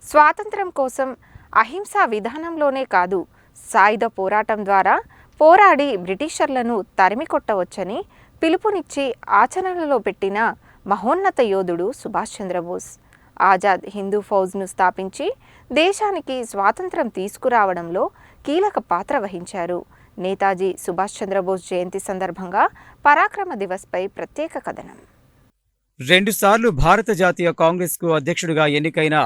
స్వాతంత్ర్యం కోసం అహింసా విధానంలోనే కాదు, సాయుధ పోరాటం ద్వారా పోరాడి బ్రిటిషర్లను తరిమికొట్టవచ్చని పిలుపునిచ్చి ఆచరణలో పెట్టిన మహోన్నత యోధుడు సుభాష్ చంద్రబోస్. ఆజాద్ హిందూ ఫౌజ్ను స్థాపించి దేశానికి స్వాతంత్ర్యం తీసుకురావడంలో కీలక పాత్ర వహించారు. నేతాజీ సుభాష్ చంద్రబోస్ జయంతి సందర్భంగా పరాక్రమ దివస్పై ప్రత్యేక కథనం. 2 సార్లు భారత జాతీయ కాంగ్రెస్కు అధ్యక్షుడిగా ఎన్నికైన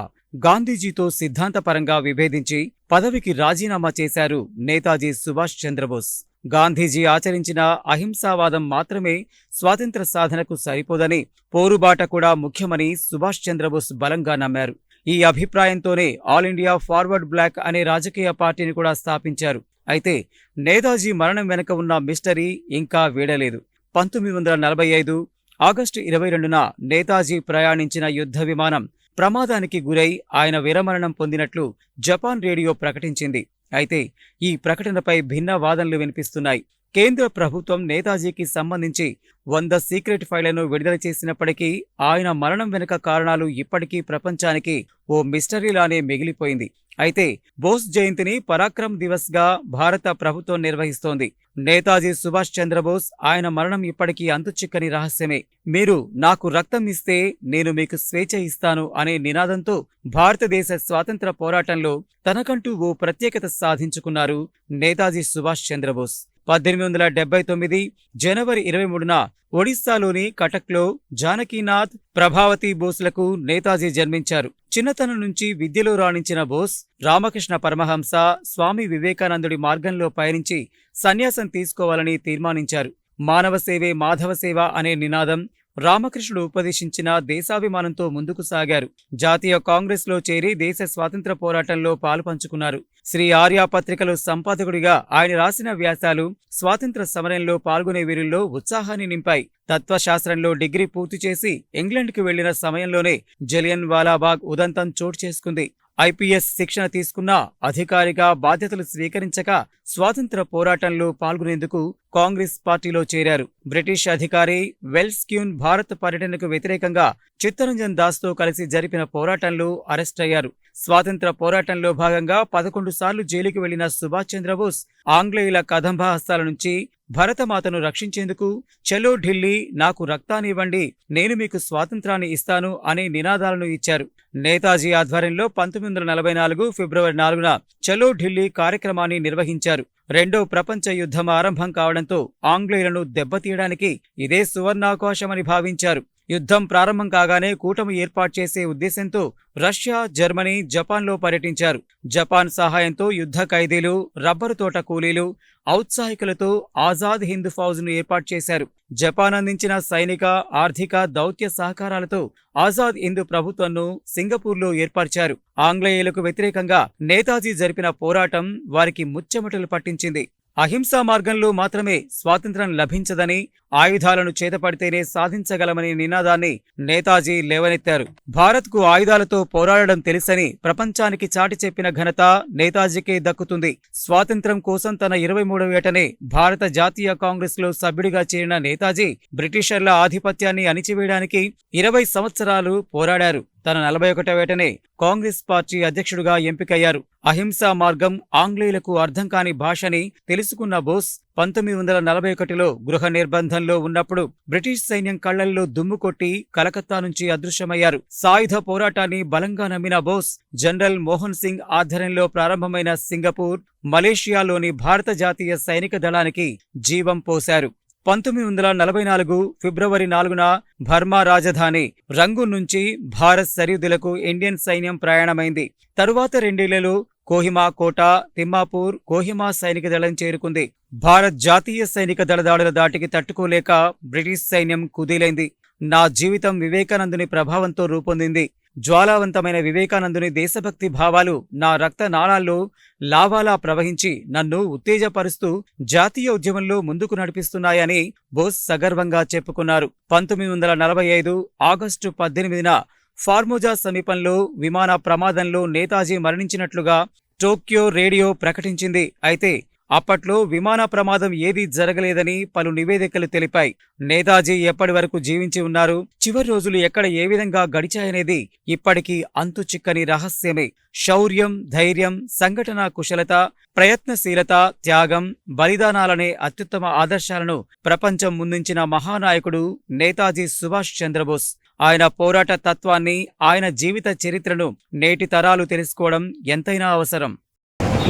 గాంధీజీతో సిద్ధాంతపరంగా విభేదించి పదవికి రాజీనామా చేశారు నేతాజీ సుభాష్ చంద్రబోస్. గాంధీజీ ఆచరించిన అహింసావాదం మాత్రమే స్వాతంత్ర సాధనకు సరిపోదని, పోరుబాట కూడా ముఖ్యమని సుభాష్ చంద్రబోస్ బలంగా నమ్మారు. ఈ అభిప్రాయంతోనే ఆల్ ఇండియా ఫార్వర్డ్ బ్లాక్ అనే రాజకీయ పార్టీని కూడా స్థాపించారు. అయితే నేతాజీ మరణం వెనుక ఉన్న మిస్టరీ ఇంకా వీడలేదు. 1945 ఆగస్టు 22న నేతాజీ ప్రయాణించిన యుద్ధ విమానం ప్రమాదానికి గురై ఆయన వీరమరణం పొందినట్లు జపాన్ రేడియో ప్రకటించింది. అయితే ఈ ప్రకటనపై భిన్న వాదనలు వినిపిస్తున్నాయి. కేంద్ర ప్రభుత్వం నేతాజీకి సంబంధించి 100 సీక్రెట్ ఫైళ్లను విడుదల చేసినప్పటికీ ఆయన మరణం వెనుక కారణాలు ఇప్పటికీ ప్రపంచానికి ఓ మిస్టరీలానే మిగిలిపోయింది. అయితే బోస్ జయంతిని పరాక్రమ్ దివస్గా భారత ప్రభుత్వం నిర్వహిస్తోంది. నేతాజీ సుభాష్ చంద్రబోస్ ఆయన మరణం ఇప్పటికీ అంతుచిక్కని రహస్యమే. మీరు నాకు రక్తం ఇస్తే నేను మీకు స్వేచ్ఛ ఇస్తాను అనే నినాదంతో భారతదేశ స్వాతంత్ర పోరాటంలో తనకంటూ ఓ ప్రత్యేకత సాధించుకున్నారు నేతాజీ సుభాష్ చంద్రబోస్. 1879 జనవరి 23న ఒడిశాలోని కటక్లో జానకీనాథ్, ప్రభావతి బోస్లకు నేతాజీ జన్మించారు. చిన్నతనం నుంచి విద్యలో రాణించిన బోస్ రామకృష్ణ పరమహంస, స్వామి వివేకానందుడి మార్గంలో పయనించి సన్యాసం తీసుకోవాలని తీర్మానించారు. మానవ సేవే మాధవ సేవ అనే నినాదం, రామకృష్ణుడు ఉపదేశించిన దేశాభిమానంతో ముందుకు సాగారు. జాతీయ కాంగ్రెస్లో చేరి దేశ స్వాతంత్ర పోరాటంలో పాలుపంచుకున్నారు. శ్రీ ఆర్య పత్రికలో సంపాదకుడిగా ఆయన రాసిన వ్యాసాలు స్వాతంత్ర సమరంలో పాల్గొనే వీరుల్లో ఉత్సాహాన్ని నింపాయి. తత్వశాస్త్రంలో డిగ్రీ పూర్తి చేసి ఇంగ్లండ్కి వెళ్లిన సమయంలోనే జలియన్ వాలాబాగ్ ఉదంతం చోటు చేసుకుంది. ఐపీఎస్ శిక్షణ తీసుకున్నా అధికారిగా బాధ్యతలు స్వీకరించక స్వాతంత్ర పోరాటంలో పాల్గొనేందుకు కాంగ్రెస్ పార్టీలో చేరారు. బ్రిటిష్ అధికారి వెల్స్క్యూన్ భారత పర్యటనకు వ్యతిరేకంగా చిత్తరంజన్ దాస్తో కలిసి జరిపిన పోరాటంలో అరెస్టయ్యారు. స్వాతంత్ర పోరాటంలో భాగంగా 11 సార్లు జైలుకి వెళ్లిన సుభాష్ చంద్రబోస్ ఆంగ్లేయుల కదంబ హస్తాల నుంచి భరతమాతను రక్షించేందుకు చలో ఢిల్లీ, నాకు రక్తాన్నివ్వండి, నేను మీకు స్వాతంత్రాన్ని ఇస్తాను అనే నినాదాలను ఇచ్చారు. నేతాజీ ఆధ్వర్యంలో 1944 ఫిబ్రవరి 4న చలో ఢిల్లీ కార్యక్రమాన్ని నిర్వహించారు. రెండో ప్రపంచ యుద్ధం ఆరంభం కావడంతో ఆంగ్లేయులను దెబ్బతీయడానికి ఇదే సువర్ణావకాశమని భావించారు. యుద్ధం ప్రారంభం కాగానే కూటమి ఏర్పాటు చేసే ఉద్దేశంతో రష్యా, జర్మనీ, జపాన్లో పర్యటించారు. జపాన్ సహాయంతో యుద్ధ ఖైదీలు, రబ్బరు తోట కూలీలు, ఔత్సాహికులతో ఆజాద్ హింద్ ఫౌజ్ను ఏర్పాటు చేశారు. జపాన్ అందించిన సైనిక, ఆర్థిక, దౌత్య సహకారాలతో ఆజాద్ హింద్ ప్రభుత్వంను సింగపూర్లో ఏర్పరిచారు. ఆంగ్లేయులకు వ్యతిరేకంగా నేతాజీ జరిపిన పోరాటం వారికి ముచ్చెమటలు పట్టించింది. అహింసా మార్గంలో మాత్రమే స్వాతంత్ర్యం లభించదని, ఆయుధాలను చేతపడితేనే సాధించగలమనే నినాదాన్ని నేతాజీ లేవనెత్తారు. భారత్కు ఆయుధాలతో పోరాడడం తెలుసని ప్రపంచానికి చాటి చెప్పిన ఘనత నేతాజీకే దక్కుతుంది. స్వాతంత్ర్యం కోసం తన 23వ ఏటనే భారత జాతీయ కాంగ్రెస్లో సభ్యుడిగా చేరిన నేతాజీ బ్రిటిషర్ల ఆధిపత్యాన్ని అణిచివేయడానికి 20 సంవత్సరాలు పోరాడారు. తన 41వ ఏటనే కాంగ్రెస్ పార్టీ అధ్యక్షుడిగా ఎంపికయ్యారు. అహింసా మార్గం ఆంగ్లేయులకు అర్థం కాని భాషని తెలుసుకున్న బోస్ 1941లో గృహ నిర్బంధంలో ఉన్నప్పుడు బ్రిటిష్ సైన్యం కళ్లల్లో దుమ్ము కొట్టి కలకత్తా నుంచి అదృశ్యమయ్యారు. సాయుధ పోరాటాన్ని బలంగా నమ్మిన బోస్ జనరల్ మోహన్ సింగ్ ఆధ్వర్యంలో ప్రారంభమైన సింగపూర్, మలేషియాలోని భారత జాతీయ సైనిక దళానికి జీవం పోశారు. 1944 ఫిబ్రవరి 4న బర్మా రాజధాని రంగూన్ నుంచి భారత్ సరిహద్దులకు ఇండియన్ సైన్యం ప్రయాణమైంది. తరువాత 2 ఏళ్లలో కోహిమా కోట, తిమ్మాపూర్, కోహిమా సైనిక దళం చేరుకుంది. భారత్ జాతీయ సైనిక దళ దాడుల దాటికి తట్టుకోలేక బ్రిటిష్ సైన్యం కుదేలైంది. నా జీవితం వివేకానందుని ప్రభావంతో రూపొందింది. జ్వాలావంతమైన వివేకానందుని దేశభక్తి భావాలు నా రక్త నాళాల్లో లావాలా ప్రవహించి నన్ను ఉత్తేజపరుస్తూ జాతీయ ఉద్యమంలో ముందుకు నడిపిస్తున్నాయని బోస్ సగర్వంగా చెప్పుకున్నారు. 1945 ఆగస్టు 18న ఫార్మోజా సమీపంలో విమాన ప్రమాదంలో నేతాజీ మరణించినట్లుగా టోక్యో రేడియో ప్రకటించింది. అయితే అప్పట్లో విమాన ప్రమాదం ఏదీ జరగలేదని పలు నివేదికలు తెలిపాయి. నేతాజీ ఎప్పటి వరకు జీవించి ఉన్నారు, చివరి రోజులు ఎక్కడ ఏ విధంగా గడిచాయనేది ఇప్పటికీ అంతు చిక్కని రహస్యమే. శౌర్యం, ధైర్యం, సంఘటన కుశలత, ప్రయత్నశీలత, త్యాగం, బలిదానాలనే అత్యుత్తమ ఆదర్శాలను ప్రపంచం ముందుంచిన మహానాయకుడు నేతాజీ సుభాష్ చంద్రబోస్. ఆయన పోరాట తత్వాన్ని, ఆయన జీవిత చరిత్రను నేటి తరాలు తెలుసుకోవడం ఎంతైనా అవసరం.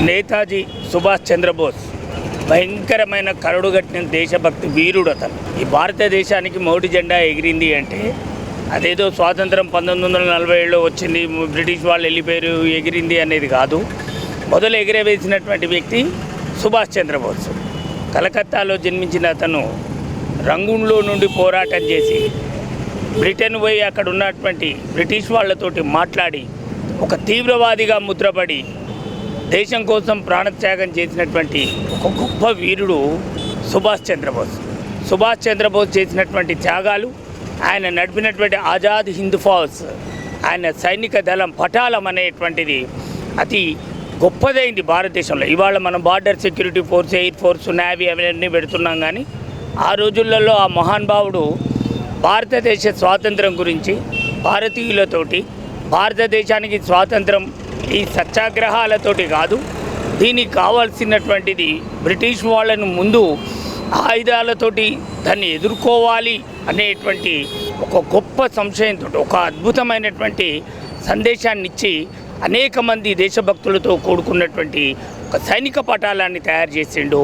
నేతాజీ సుభాష్ చంద్రబోస్ భయంకరమైన కరడుగట్టిన దేశభక్తి వీరుడు. అతను ఈ భారతదేశానికి మొదటి జెండా ఎగిరింది అంటే అదేదో స్వాతంత్రం 1947లో వచ్చింది, బ్రిటిష్ వాళ్ళు వెళ్ళిపోయారు, ఎగిరింది అనేది కాదు. మొదలు ఎగిరవేసినటువంటి వ్యక్తి సుభాష్ చంద్రబోస్. కలకత్తాలో జన్మించిన అతను రంగూన్లో నుండి పోరాటం చేసి బ్రిటన్ పోయి అక్కడ ఉన్నటువంటి బ్రిటిష్ వాళ్ళతోటి మాట్లాడి ఒక తీవ్రవాదిగా ముద్రపడి దేశం కోసం ప్రాణత్యాగం చేసినటువంటి ఒక గొప్ప వీరుడు సుభాష్ చంద్రబోస్. సుభాష్ చంద్రబోస్ చేసినటువంటి త్యాగాలు, ఆయన నడిపినటువంటి ఆజాద్ హింద్ ఫౌజ్, ఆయన సైనిక దళం పటాలం అనేటువంటిది అతి గొప్పదైంది భారతదేశంలో. ఇవాళ మనం border security force, air force, navy అవన్నీ పెడుతున్నాం. కానీ ఆ రోజులలో ఆ మహానుభావుడు భారతదేశ స్వాతంత్రం గురించి భారతీయులతోటి, భారతదేశానికి స్వాతంత్రం ఈ సత్యాగ్రహాలతోటి కాదు, దీనికి కావాల్సినటువంటిది బ్రిటిష్ వాళ్ళను ముందు ఆయుధాలతోటి దాన్ని ఎదుర్కోవాలి అనేటువంటి ఒక గొప్ప సంశయంతో ఒక అద్భుతమైనటువంటి సందేశాన్ని ఇచ్చి అనేక మంది దేశభక్తులతో కూడుకున్నటువంటి ఒక సైనిక పటాలాన్ని తయారు చేసిండు.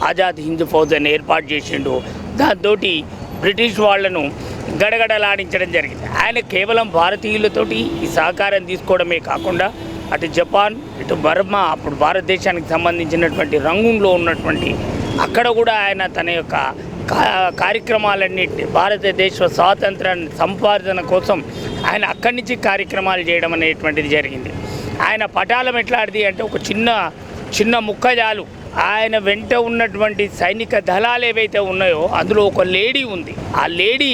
ఆజాద్ హింద్ ఫౌజ్ అని ఏర్పాటు చేసిండు. దాంతో బ్రిటిష్ వాళ్లను గడగడలాడించడం జరిగింది. ఆయన కేవలం భారతీయులతోటి ఈ సహకారం తీసుకోవడమే కాకుండా అటు జపాన్, ఇటు బర్మా, అప్పుడు భారతదేశానికి సంబంధించినటువంటి రంగూన్లో ఉన్నటువంటి అక్కడ కూడా ఆయన తన యొక్క కార్యక్రమాలన్నింటినీ భారతదేశ స్వాతంత్రాన్ని సంపాదన కోసం ఆయన అక్కడి నుంచి కార్యక్రమాలు చేయడం అనేటువంటిది జరిగింది. ఆయన పటాలం ఎట్లాంటిది అంటే ఒక చిన్న ముక్క చాలు. ఆయన వెంట ఉన్నటువంటి సైనిక దళాలు ఏవైతే ఉన్నాయో అందులో ఒక లేడీ ఉంది. ఆ లేడీ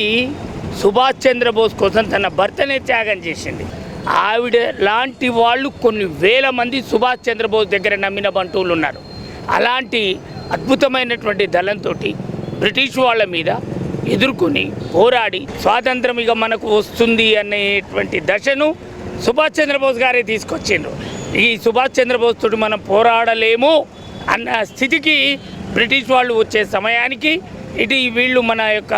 సుభాష్ చంద్రబోస్ కోసం తన భర్తనే త్యాగం చేసింది. ఆవిడ లాంటి వాళ్ళు కొన్ని వేల మంది సుభాష్ చంద్రబోస్ దగ్గర నమ్మిన బంటువులు ఉన్నారు. అలాంటి అద్భుతమైనటువంటి దళంతో బ్రిటిష్ వాళ్ళ మీద ఎదుర్కొని పోరాడి స్వాతంత్రం ఇక మనకు వస్తుంది అనేటువంటి దశను సుభాష్ చంద్రబోస్ గారే తీసుకొచ్చిండ్రు. ఈ సుభాష్ చంద్రబోస్ తోటి మనం పోరాడలేము అన్న స్థితికి బ్రిటిష్ వాళ్ళు వచ్చే సమయానికి ఇటు వీళ్ళు మన యొక్క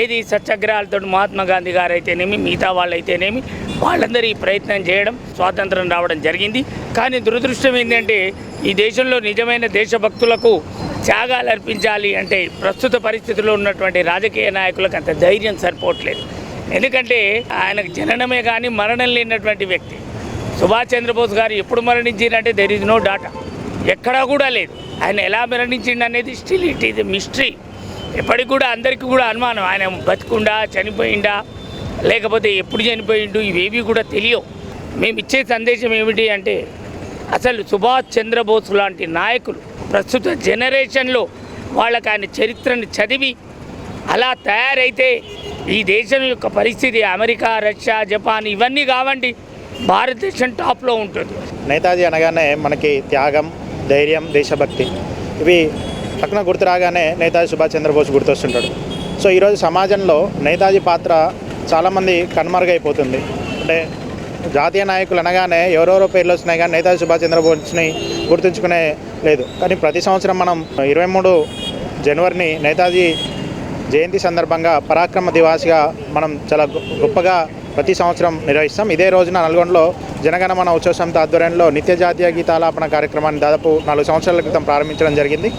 ఏది సత్యాగ్రహాలతో మహాత్మా గాంధీ గారు అయితేనేమి, మిగతా వాళ్ళు అయితేనేమి, వాళ్ళందరూ ఈ ప్రయత్నం చేయడం, స్వాతంత్రం రావడం జరిగింది. కానీ దురదృష్టం ఏంటంటే ఈ దేశంలో నిజమైన దేశభక్తులకు త్యాగాలు అర్పించాలి అంటే ప్రస్తుత పరిస్థితుల్లో ఉన్నటువంటి రాజకీయ నాయకులకు అంత ధైర్యం సరిపోవట్లేదు. ఎందుకంటే ఆయనకు జననమే కానీ మరణం లేనటువంటి వ్యక్తి. సుభాష్ చంద్రబోస్ గారు ఎప్పుడు మరణించారంటే దెర్ ఈజ్ నో డాటా, ఎక్కడా కూడా లేదు. ఆయన ఎలా మరణించిండు అనేది స్టిల్ ఇట్ ఈజ్ మిస్టరీ. ఎప్పటికి కూడా అందరికీ కూడా అనుమానం, ఆయన బతికుండా, చనిపోయిండా, లేకపోతే ఎప్పుడు చనిపోయిండు, ఇవేవి కూడా తెలియవు. మేము ఇచ్చే సందేశం ఏమిటి అంటే అసలు సుభాష్ చంద్రబోస్ లాంటి నాయకులు ప్రస్తుత జనరేషన్లో వాళ్ళకి ఆయన చరిత్రను చదివి అలా తయారైతే ఈ దేశం యొక్క పరిస్థితి అమెరికా, రష్యా, జపాన్ ఇవన్నీ కావండి, భారతదేశం టాప్లో ఉంటుంది. నేతాజీ అనగానే మనకి త్యాగం, ధైర్యం, దేశభక్తి ఇవి పక్కన గుర్తు రాగానే నేతాజీ సుభాష్ చంద్రబోస్ గుర్తొస్తుంటాడు. సో ఈరోజు సమాజంలో నేతాజీ పాత్ర చాలామంది కనుమరుగైపోతుంది. అంటే జాతీయ నాయకులు అనగానే ఎవరెవరో పేర్లు వస్తున్నాయి కానీ నేతాజీ సుభాష్ చంద్రబోస్ని గుర్తుంచుకునే లేదు. కానీ ప్రతి సంవత్సరం మనం 23 జనవరిని నేతాజీ జయంతి సందర్భంగా పరాక్రమ దివాస్గా మనం చాలా గొప్పగా ప్రతి సంవత్సరం నిర్వహిస్తాం. ఇదే రోజున నల్గొండలో జనగణమన ఉత్సవ సమితి ఆధ్వర్యంలో నిత్య జాతీయ గీతాలాపన కార్యక్రమాన్ని దాదాపు 4 సంవత్సరాల క్రితం ప్రారంభించడం జరిగింది.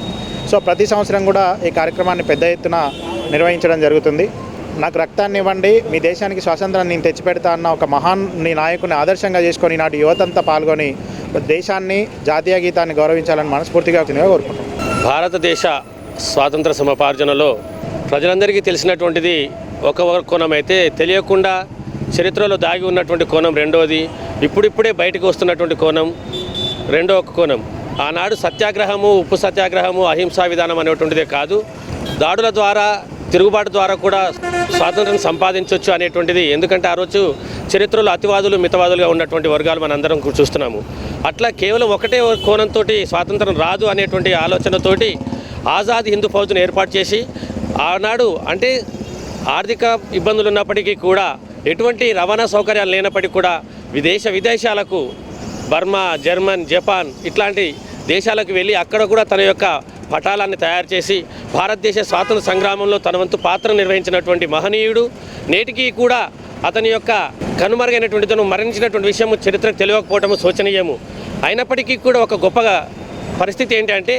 సో ప్రతి సంవత్సరం కూడా ఈ కార్యక్రమాన్ని పెద్ద ఎత్తున నిర్వహించడం జరుగుతుంది. నాకు రక్తాన్ని ఇవ్వండి, మీ దేశానికి స్వాతంత్రాన్ని నేను తెచ్చిపెడతా అన్న ఒక మహాన్ నాయకుని ఆదర్శంగా చేసుకొని నాటి యువతంతా పాల్గొని దేశాన్ని, జాతీయ గీతాన్ని గౌరవించాలని మనస్ఫూర్తిగా కోరుకుంటున్నాను. భారతదేశ స్వాతంత్ర సముపార్జనలో ప్రజలందరికీ తెలిసినటువంటిది ఒక కోణం అయితే, తెలియకుండా చరిత్రలో దాగి ఉన్నటువంటి కోణం రెండోది, ఇప్పుడిప్పుడే బయటకు వస్తున్నటువంటి కోణం రెండో ఒక కోణం. ఆనాడు సత్యాగ్రహము, ఉప్పు సత్యాగ్రహము, అహింసా విధానం అనేటువంటిదే కాదు, దాడుల ద్వారా తిరుగుబాటు ద్వారా కూడా స్వాతంత్రం సంపాదించవచ్చు అనేటువంటిది, ఎందుకంటే ఆ రోజు చరిత్రలో అతివాదులు మితవాదులుగా ఉన్నటువంటి వర్గాలు మనందరం చూస్తున్నాము. అట్లా కేవలం ఒకటే కోణంతో స్వాతంత్రం రాదు అనేటువంటి ఆలోచనతోటి ఆజాద్ హిందూ ఫౌజ్ను ఏర్పాటు చేసి ఆనాడు అంటే ఆర్థిక ఇబ్బందులు ఉన్నప్పటికీ కూడా ఎటువంటి రవాణా సౌకర్యాలు లేనప్పటికీ కూడా విదేశాలకు బర్మా, జర్మన్, జపాన్ ఇట్లాంటి దేశాలకు వెళ్ళి అక్కడ కూడా తన యొక్క పటాలాన్ని తయారు చేసి భారతదేశ స్వాతంత్ర సంగ్రామంలో తన వంతు పాత్ర నిర్వహించినటువంటి మహనీయుడు. నేటికి కూడా అతని యొక్క కనుమరుగైనటువంటి మరణించినటువంటి విషయం చరిత్రకు తెలియకపోవటము శోచనీయము. అయినప్పటికీ కూడా ఒక గొప్పగా పరిస్థితి ఏంటంటే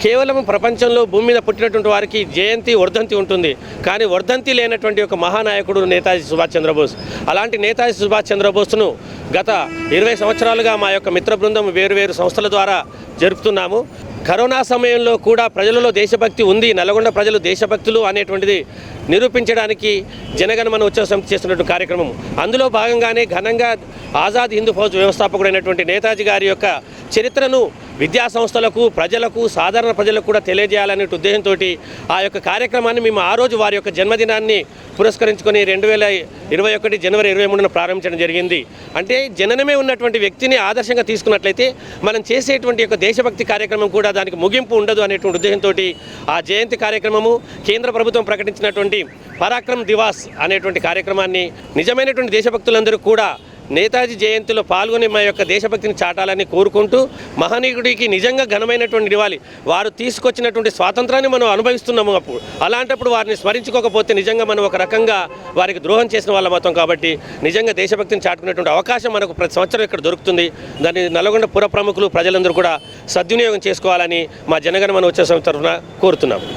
కేవలం ప్రపంచంలో భూమి మీద పుట్టినటువంటి వారికి జయంతి వర్ధంతి ఉంటుంది, కానీ వర్ధంతి లేనటువంటి ఒక మహానాయకుడు నేతాజీ సుభాష్ చంద్రబోస్. అలాంటి నేతాజీ సుభాష్ చంద్రబోస్ను గత 20 సంవత్సరాలుగా మా యొక్క మిత్ర బృందం వేరు సంస్థల ద్వారా జరుపుతున్నాము. కరోనా సమయంలో కూడా ప్రజలలో దేశభక్తి ఉంది, నల్గొండ ప్రజలు దేశభక్తులు అనేటువంటిది నిరూపించడానికి జనగణమన ఉత్సవ సమితి చేస్తున్నటువంటి కార్యక్రమం. అందులో భాగంగానే ఘనంగా ఆజాద్ హిందూ ఫౌజ్ వ్యవస్థాపకుడైనటువంటి నేతాజీ గారి యొక్క చరిత్రను విద్యా సంస్థలకు, ప్రజలకు, సాధారణ ప్రజలకు కూడా తెలియజేయాలనే ఉద్దేశంతో ఆ యొక్క కార్యక్రమాన్ని మేము ఆ రోజు వారి యొక్క జన్మదినాన్ని పురస్కరించుకొని 2021 జనవరి 23న ప్రారంభించడం జరిగింది. అంటే జననమే ఉన్నటువంటి వ్యక్తిని ఆదర్శంగా తీసుకున్నట్లయితే మనం చేసేటువంటి యొక్క దేశభక్తి కార్యక్రమం కూడా దానికి ముగింపు ఉండదు అనేటువంటి ఉద్దేశంతో ఆ జయంతి కార్యక్రమము, కేంద్ర ప్రభుత్వం ప్రకటించినటువంటి పరాక్రమ్ దివాస్ అనేటువంటి కార్యక్రమాన్ని నిజమైనటువంటి దేశభక్తులందరూ కూడా నేతాజీ జయంతిలో పాల్గొని మా యొక్క దేశభక్తిని చాటాలని కోరుకుంటూ, మహనీయుడికి నిజంగా ఘనమైనటువంటి ఇవ్వాలి. వారు తీసుకొచ్చినటువంటి స్వాతంత్రాన్ని మనం అనుభవిస్తున్నాము. అప్పుడు అలాంటప్పుడు వారిని స్మరించుకోకపోతే నిజంగా మనం ఒక రకంగా వారికి ద్రోహం చేసిన వాళ్ళ మొత్తం. కాబట్టి నిజంగా దేశభక్తిని చాటుకునేటువంటి అవకాశం మనకు ప్రతి సంవత్సరం ఇక్కడ దొరుకుతుంది. దాన్ని నల్గొండ పుర ప్రముఖులు, ప్రజలందరూ కూడా సద్వినియోగం చేసుకోవాలని మా జనగణమన ఉత్సవ సమితి తరఫున కోరుతున్నాం.